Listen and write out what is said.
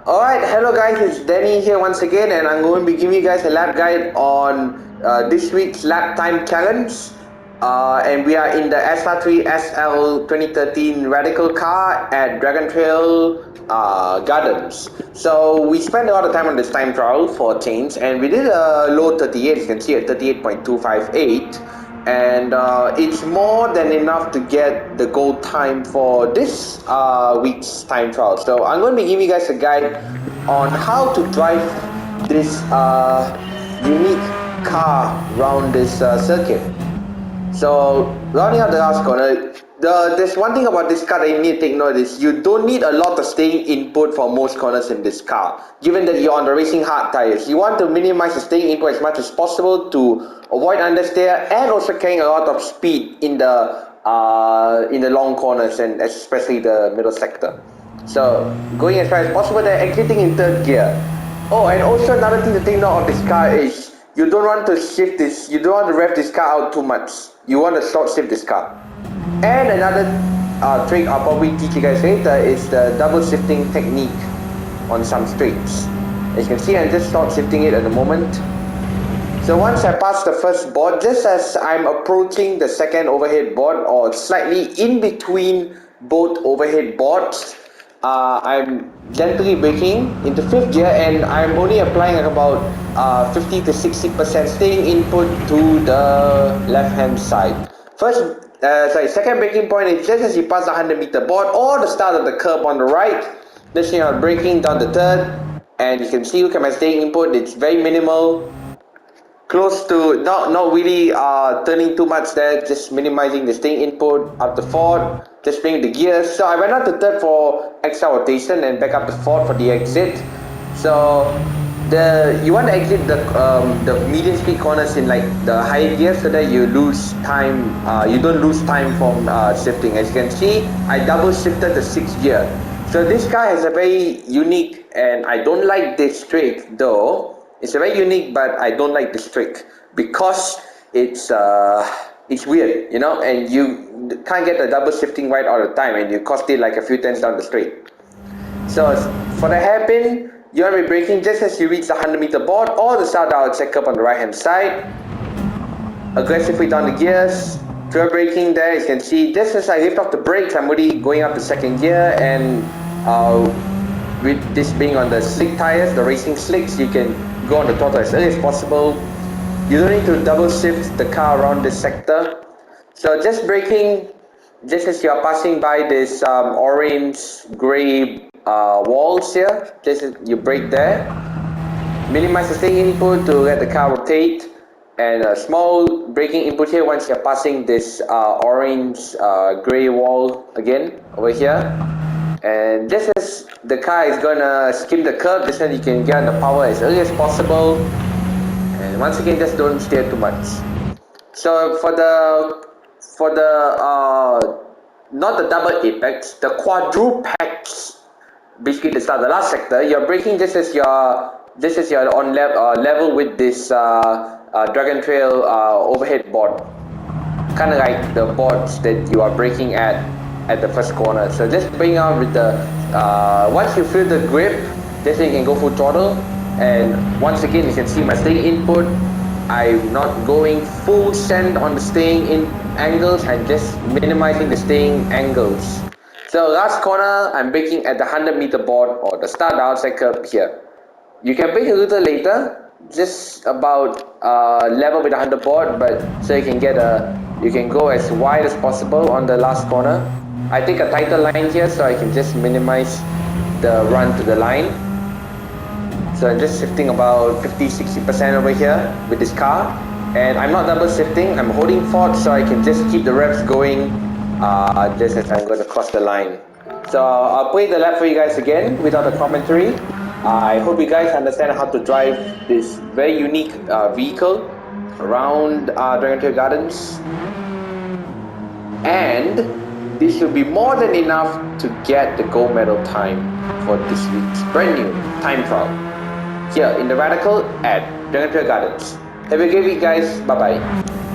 Alright, hello guys, it's Danny here once again, and I'm going to be giving you guys a lap guide on this week's lap time challenge. And we are in the SR3 SL 2013 Radical car at Dragon Trail Gardens. So we spent a lot of time on this time trial for change, and we did a low 38, you can see at 38.258. And it's more than enough to get the gold time for this week's time trial. So I'm going to be giving you guys a guide on how to drive this unique car around this circuit. So rounding out the last corner, there's one thing about this car that you need to take note is you don't need a lot of staying input for most corners in this car, given that you're on the racing hard tires. You want to minimize the staying input as much as possible to avoid understeer and also carrying a lot of speed in the long corners and especially the middle sector. So going as far as possible, they're exiting in third gear. Oh, and also another thing to take note of this car is you don't want to rev this car out too much. You want to short shift this car. And another trick I'll probably teach you guys later is the double shifting technique on some straights. As you can see, I'm just short shifting it at the moment. So once I pass the first board, just as I'm approaching the second overhead board or slightly in between both overhead boards, I'm gently braking into fifth gear, and I'm only applying about 50 to 60% staying input to the left hand side. Second braking point is just as you pass the 100-meter board or the start of the curb on the right. This thing I'm braking down the third, and you can see, look at my staying input, it's very minimal. Close to not really turning too much there, just minimizing the staying input. Up to fourth, just bring the gears. So I went out to third for extra rotation and back up to fourth for the exit. So you want to exit the medium speed corners in like the high gear so that you lose time. You don't lose time from shifting. As you can see, I double shifted the sixth gear. So this car has a very unique, and I don't like this trick though. It's a very unique, but I don't like this trick because it's weird, you know, and you can't get the double shifting right all the time, and you cost it like a few tenths down the straight. So for the hairpin, you want to be braking just as you reach the 100-meter board or the start out check up on the right hand side. Aggressively down the gears, through braking there. You can see just as I lift off the brakes, I'm already going up to second gear, and with this being on the slick tires, the racing slicks, you can go on the throttle as early as possible. You don't need to double shift the car around this sector. So just braking, just as you are passing by this orange gray walls here, just as you brake there. Minimize the staying input to let the car rotate, and a small braking input here once you're passing this orange gray wall again over here. And just as the car is gonna skim the curb, this one you can get on the power as early as possible. And once again, just don't steer too much. So for the not the double apex, the quadrupex, basically the last sector, you're braking just as you're on level with this Dragon Trail overhead board, kind of like the boards that you are braking at the first corner. So just bring out with the once you feel the grip, just so you can go full throttle. And once again, you can see my staying input. I'm not going full send on the staying in angles, I'm just minimizing the staying angles. So last corner, I'm braking at the 100-meter board or the start outside curb here. You can brake a little later, just about level with the 100 board, but so you can go as wide as possible on the last corner. I take a tighter line here so I can just minimize the run to the line. So I'm just shifting about 50-60% over here with this car, and I'm not double shifting, I'm holding forward so I can just keep the revs going just as I'm going to cross the line. So I'll play the lap for you guys again without the commentary. I hope you guys understand how to drive this very unique vehicle around Dragon Trail Gardens, and this should be more than enough to get the gold medal time for this week's brand new time trial here in the Radical at Gran Gardens. Have a great week, guys. Bye bye.